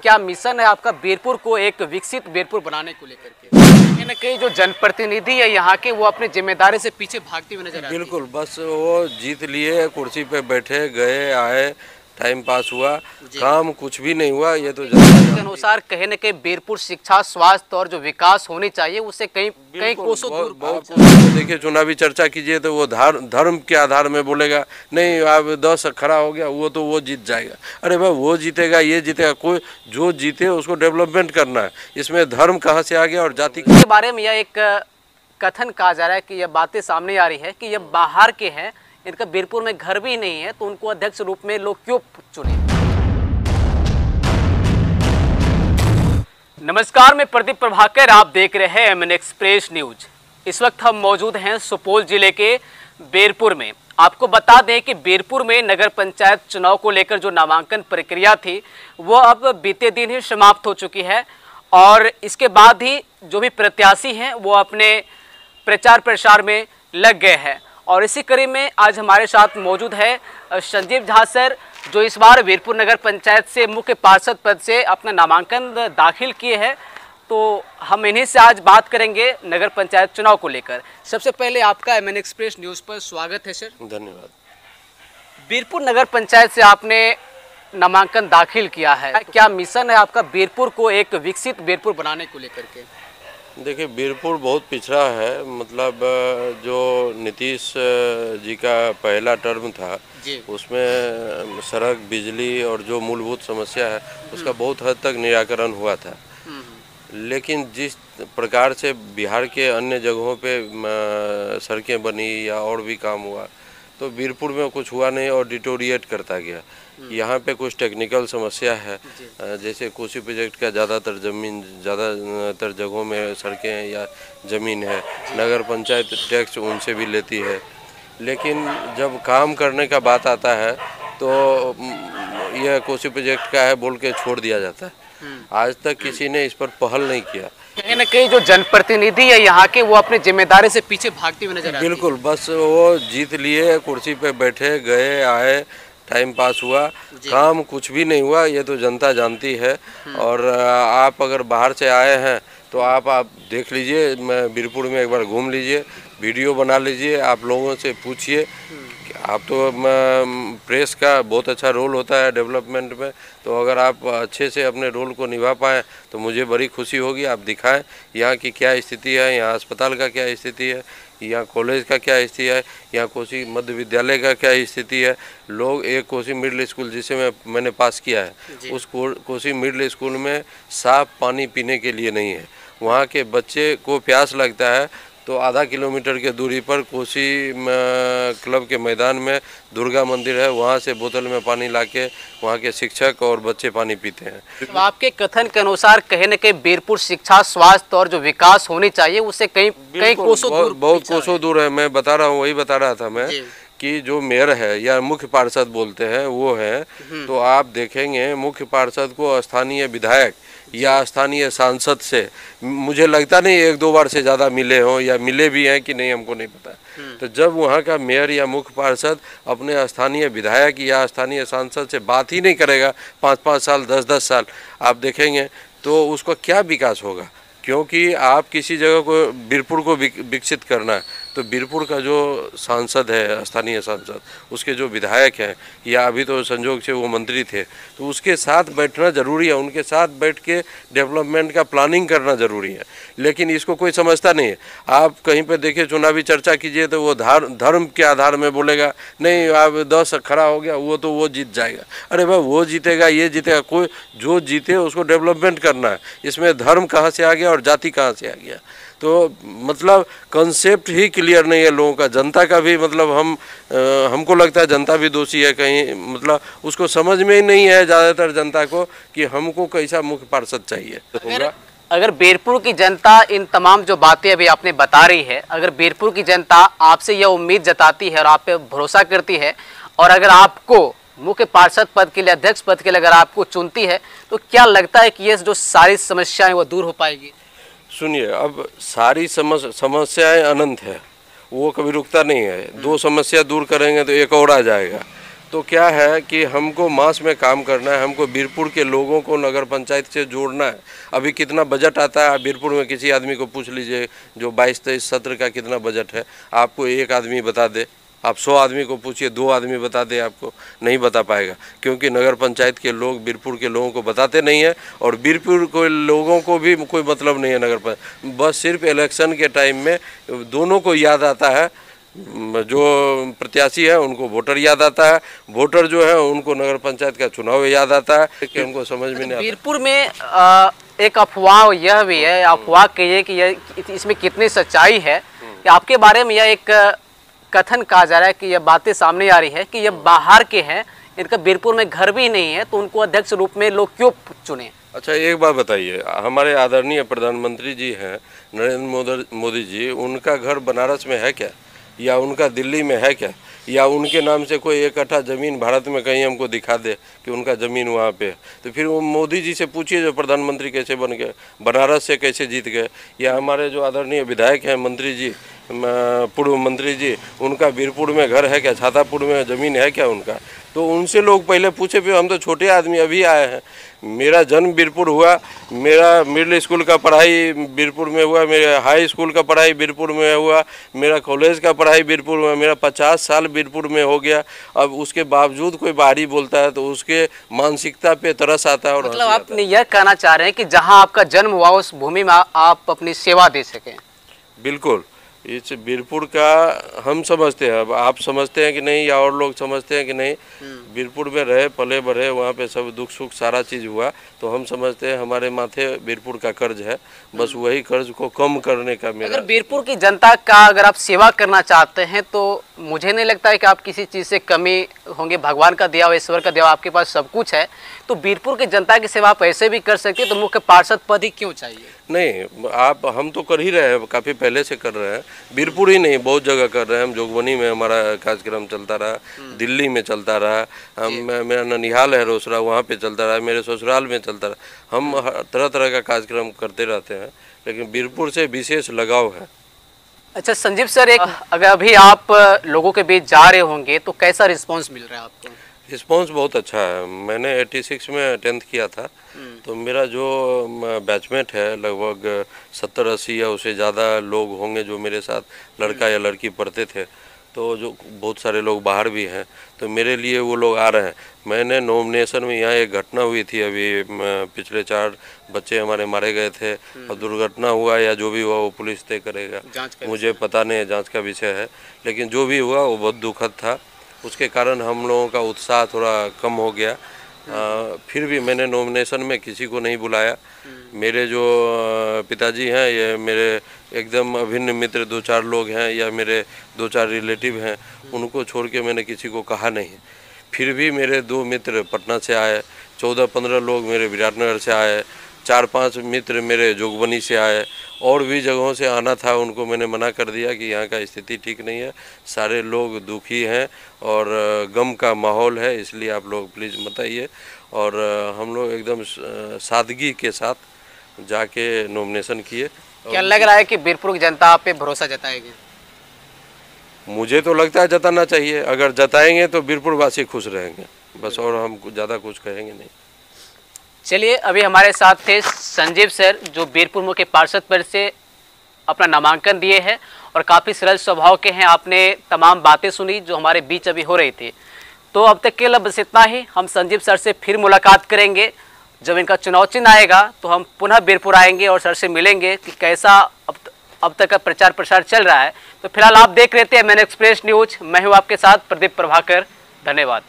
क्या मिशन है आपका बीरपुर को एक विकसित बीरपुर बनाने को लेकर के? कहीं न कहीं जो जनप्रतिनिधि है यहाँ के वो अपने जिम्मेदारी से पीछे भागते हुए नजर आ रहे हैं। बिल्कुल, बस वो जीत लिए, कुर्सी पे बैठे, गए आए, टाइम पास हुआ, काम कुछ भी नहीं हुआ। ये तो के अनुसार कहीं न कहीं बीरपुर शिक्षा, स्वास्थ्य और जो विकास होनी चाहिए उससे कहीं कोसों दूर। बहुत देखिए, चुनावी चर्चा कीजिए तो वो धर्म के आधार में बोलेगा, नहीं अब 10 खड़ा हो गया वो तो वो जीत जाएगा। अरे भाई, वो जीतेगा ये जीतेगा, कोई जो जीते उसको डेवलपमेंट करना है। इसमें धर्म कहाँ से आ गया और जाति के बारे में यह एक कथन कहा जा रहा है कि यह बातें सामने आ रही है कि ये बाहर के हैं, इनका बीरपुर में घर भी नहीं है, तो उनको अध्यक्ष रूप में लोग क्यों चुने। नमस्कार, मैं प्रदीप प्रभाकर, आप देख रहे हैं एमएन एक्सप्रेस न्यूज। इस वक्त हम मौजूद हैं सुपौल जिले के बीरपुर में। आपको बता दें कि बीरपुर में नगर पंचायत चुनाव को लेकर जो नामांकन प्रक्रिया थी वो अब बीते दिन ही समाप्त हो चुकी है और इसके बाद ही जो भी प्रत्याशी हैं वो अपने प्रचार प्रसार में लग गए हैं। और इसी कड़ी में आज हमारे साथ मौजूद है संजीव झा सर, जो इस बार बीरपुर नगर पंचायत से मुख्य पार्षद पद से अपना नामांकन दाखिल किए हैं। तो हम इन्हीं से आज बात करेंगे नगर पंचायत चुनाव को लेकर। सबसे पहले आपका एमएन एक्सप्रेस न्यूज़ पर स्वागत है सर। धन्यवाद। बीरपुर नगर पंचायत से आपने नामांकन दाखिल किया है, क्या मिशन है आपका बीरपुर को एक विकसित बीरपुर बनाने को लेकर के? देखिए, बीरपुर बहुत पिछड़ा है। मतलब जो नीतीश जी का पहला टर्म था उसमें सड़क, बिजली और जो मूलभूत समस्या है उसका बहुत हद तक निराकरण हुआ था। लेकिन जिस प्रकार से बिहार के अन्य जगहों पे सड़कें बनी या और भी काम हुआ, तो बीरपुर में कुछ हुआ नहीं और डिटोरिएट करता गया। यहाँ पे कुछ टेक्निकल समस्या है, जैसे कोसी प्रोजेक्ट का ज़्यादातर जगहों में सड़कें या ज़मीन है, नगर पंचायत टैक्स उनसे भी लेती है। लेकिन जब काम करने का बात आता है तो यह कोसी प्रोजेक्ट का है बोल के छोड़ दिया जाता है। आज तक किसी ने इस पर पहल नहीं किया। कहीं न कहीं जो जनप्रतिनिधि है यहाँ के वो अपने जिम्मेदारी से पीछे भागते हुए नजर आ रहे हैं। बिल्कुल, बस वो जीत लिए, कुर्सी पे बैठे, गए आए, टाइम पास हुआ, काम कुछ भी नहीं हुआ। ये तो जनता जानती है। और आप अगर बाहर से आए हैं तो आप देख लीजिए, बीरपुर में एक बार घूम लीजिए, वीडियो बना लीजिए, आप लोगों से पूछिए। आप तो प्रेस का बहुत अच्छा रोल होता है डेवलपमेंट में, तो अगर आप अच्छे से अपने रोल को निभा पाएँ तो मुझे बड़ी खुशी होगी। आप दिखाएं यहाँ की क्या स्थिति है, यहाँ अस्पताल का क्या स्थिति है, यहाँ कॉलेज का क्या स्थिति है, यहाँ कोसी मध्य विद्यालय का क्या स्थिति है। लोग एक कोसी मिडिल स्कूल जिसे मैंने पास किया है, उस कोसी मिडिल स्कूल में साफ पानी पीने के लिए नहीं है। वहाँ के बच्चे को प्यास लगता है तो आधा किलोमीटर के दूरी पर कोसी क्लब के मैदान में दुर्गा मंदिर है, वहाँ से बोतल में पानी लाके वहाँ के शिक्षक और बच्चे पानी पीते हैं। तो आपके कथन के अनुसार कहीं न कहीं बीरपुर शिक्षा, स्वास्थ्य और जो विकास होनी चाहिए उससे कहीं कोसों दूर, बहुत कोसों दूर है। मैं बता रहा हूँ, वही बता रहा था मैं कि जो मेयर है या मुख्य पार्षद बोलते हैं वो है, तो आप देखेंगे मुख्य पार्षद को स्थानीय विधायक या स्थानीय सांसद से मुझे लगता नहीं 1-2 बार से ज़्यादा मिले हों, या मिले भी हैं कि नहीं हमको नहीं पता। तो जब वहाँ का मेयर या मुख्य पार्षद अपने स्थानीय विधायक या स्थानीय सांसद से बात ही नहीं करेगा 5-5 साल, 10-10 साल, आप देखेंगे तो उसका क्या विकास होगा। क्योंकि आप किसी जगह को, बीरपुर को विकसित करना है तो बीरपुर का जो सांसद है, स्थानीय सांसद, उसके जो विधायक हैं या अभी तो संजोग से वो मंत्री थे, तो उसके साथ बैठना ज़रूरी है। उनके साथ बैठ के डेवलपमेंट का प्लानिंग करना ज़रूरी है। लेकिन इसको कोई समझता नहीं है। आप कहीं पे देखिए, चुनावी चर्चा कीजिए तो वो धर्म के आधार में बोलेगा, नहीं अब 10 खड़ा हो गया वो तो वो जीत जाएगा। अरे भाई, वो जीतेगा ये जीतेगा, कोई जो जीते उसको डेवलपमेंट करना है। इसमें धर्म कहाँ से आ गया और जाति कहाँ से आ गया। तो मतलब कंसेप्ट ही क्लियर नहीं है लोगों का। जनता का भी मतलब हमको लगता है जनता भी दोषी है कहीं, मतलब उसको समझ में ही नहीं है ज़्यादातर जनता को कि हमको कैसा मुख्य पार्षद चाहिए। अगर बीरपुर की जनता इन तमाम जो बातें अभी आपने बता रही है, अगर बीरपुर की जनता आपसे यह उम्मीद जताती है और आप पे भरोसा करती है, और अगर आपको मुख्य पार्षद पद के लिए, अध्यक्ष पद के लिए अगर आपको चुनती है, तो क्या लगता है कि ये जो सारी समस्याएं वो दूर हो पाएगी? सुनिए, अब सारी समस्याएं अनंत है, वो कभी रुकता नहीं है। 2 समस्या दूर करेंगे तो एक और आ जाएगा। तो क्या है कि हमको मास में काम करना है, हमको बीरपुर के लोगों को नगर पंचायत से जोड़ना है। अभी कितना बजट आता है बीरपुर में, किसी आदमी को पूछ लीजिए जो 22-23 सत्र का कितना बजट है, आपको एक आदमी बता दे। आप 100 आदमी को पूछिए, 2 आदमी बता दे, आपको नहीं बता पाएगा, क्योंकि नगर पंचायत के लोग बीरपुर के लोगों को बताते नहीं हैं और बीरपुर के लोगों को भी कोई मतलब नहीं है नगर पंचायत। बस सिर्फ इलेक्शन के टाइम में दोनों को याद आता है, जो प्रत्याशी है उनको वोटर याद आता है, वोटर जो है उनको नगर पंचायत का चुनाव याद आता है कि उनको समझ में नहीं आता। बीरपुर में एक अफवाह यह भी है, अफवाह कहिए कि इसमें कितनी सच्चाई है कि आपके बारे में यह एक कथन कहा जा रहा है कि यह बातें सामने आ रही है कि यह बाहर के हैं, इनका बीरपुर में घर भी नहीं है, तो उनको अध्यक्ष रूप में लोग क्यों चुने? अच्छा, एक बात बताइए, हमारे आदरणीय प्रधानमंत्री जी हैं नरेंद्र मोदी जी, उनका घर बनारस में है क्या, या उनका दिल्ली में है क्या, या उनके नाम से कोई 1 कट्ठा ज़मीन भारत में कहीं हमको दिखा दे कि उनका ज़मीन वहाँ पे है? तो फिर वो मोदी जी से पूछिए जो प्रधानमंत्री कैसे बन गए, बनारस से कैसे जीत गए। या हमारे जो आदरणीय विधायक हैं, मंत्री जी, पूर्व मंत्री जी, उनका बीरपुर में घर है क्या, छातापुर में ज़मीन है क्या उनका? तो उनसे लोग पहले पूछे, फिर हम तो छोटे आदमी अभी आए हैं। मेरा जन्म बीरपुर हुआ, मेरा मिडिल स्कूल का पढ़ाई बीरपुर में हुआ, मेरे हाई स्कूल का पढ़ाई बीरपुर में हुआ, मेरा कॉलेज का पढ़ाई बीरपुर में, मेरा 50 साल बीरपुर में हो गया। अब उसके बावजूद कोई बाहरी बोलता है तो उसके मानसिकता पे तरस आता है। और मतलब आप यह कहना चाह रहे हैं कि जहाँ आपका जन्म हुआ उस भूमि में आप अपनी सेवा दे सकें? बिल्कुल, इस बीरपुर का हम समझते हैं, अब आप समझते हैं कि नहीं या और लोग समझते हैं कि नहीं, बीरपुर में रहे पले बढ़े, वहाँ पे सब दुख सुख सारा चीज़ हुआ, तो हम समझते हैं हमारे माथे बीरपुर का कर्ज है, बस वही कर्ज को कम करने का मेरा। अगर बीरपुर की जनता का अगर आप सेवा करना चाहते हैं तो मुझे नहीं लगता है कि आप किसी चीज़ से कमी होंगे। भगवान का दिया हुआ, ईश्वर का दिया हुआ आपके पास सब कुछ है, तो बीरपुर की जनता की सेवा आप ऐसे भी कर सकते हैं, तो मुख्य पार्षद पद ही क्यों चाहिए? नहीं, आप हम तो कर ही रहे हैं, काफ़ी पहले से कर रहे हैं, बीरपुर ही नहीं बहुत जगह कर रहे हैं हम। जोगबनी में हमारा कार्यक्रम चलता रहा, दिल्ली में चलता रहा, मेरा ननिहाल है रोसड़ा, वहाँ पे चलता रहा, मेरे ससुराल में चलता रहा। हम तरह तरह का कार्यक्रम करते रहते हैं, लेकिन बीरपुर से विशेष लगाव है। अच्छा संजीव सर, एक अगर अभी आप लोगों के बीच जा रहे होंगे तो कैसा रिस्पॉन्स मिल रहा है आपको? रिस्पॉन्स बहुत अच्छा है। मैंने 86 में 10th किया था, तो मेरा जो बैचमेट है लगभग 70-80 या उससे ज़्यादा लोग होंगे जो मेरे साथ लड़का या लड़की पढ़ते थे, तो जो बहुत सारे लोग बाहर भी हैं, तो मेरे लिए वो लोग आ रहे हैं। मैंने नॉमिनेशन में, यहाँ एक घटना हुई थी अभी, पिछले 4 बच्चे हमारे मारे गए थे, और दुर्घटना हुआ या जो भी हुआ वो पुलिस तय करेगा, मुझे पता नहीं है, जांच का विषय है, लेकिन जो भी हुआ वो बहुत दुखद था। उसके कारण हम लोगों का उत्साह थोड़ा कम हो गया। फिर भी मैंने नॉमिनेशन में किसी को नहीं बुलाया। मेरे जो पिताजी हैं, ये मेरे एकदम अभिन्न मित्र 2-4 लोग हैं, या मेरे 2-4 रिलेटिव हैं, उनको छोड़ के मैंने किसी को कहा नहीं। फिर भी मेरे 2 मित्र पटना से आए, 14-15 लोग मेरे विराटनगर से आए, 4-5 मित्र मेरे जोगबनी से आए, और भी जगहों से आना था, उनको मैंने मना कर दिया कि यहाँ का स्थिति ठीक नहीं है, सारे लोग दुखी हैं और गम का माहौल है, इसलिए आप लोग प्लीज़ मत आइए। और हम लोग एकदम सादगी के साथ जाके नॉमिनेशन किए। क्या लग रहा है कि बीरपुर की जनता आप पे भरोसा जताएगी? मुझे तो लगता है जताना चाहिए, अगर जताएंगे तो बीरपुर वासी खुश रहेंगे, बस, और हम ज़्यादा कुछ कहेंगे नहीं। चलिए, अभी हमारे साथ थे संजीव सर, जो बीरपुर मुख्य पार्षद पद से अपना नामांकन दिए हैं और काफ़ी सरल स्वभाव के हैं। आपने तमाम बातें सुनी जो हमारे बीच अभी हो रही थी। तो अब तक के लिए बस इतना ही। हम संजीव सर से फिर मुलाकात करेंगे जब इनका चुनाव चिन्ह आएगा, तो हम पुनः बीरपुर आएंगे और सर से मिलेंगे कि कैसा अब तक का प्रचार प्रसार चल रहा है। तो फिलहाल आप देख रहे थे MN एक्सप्रेस न्यूज। मैं हूँ आपके साथ प्रदीप प्रभाकर। धन्यवाद।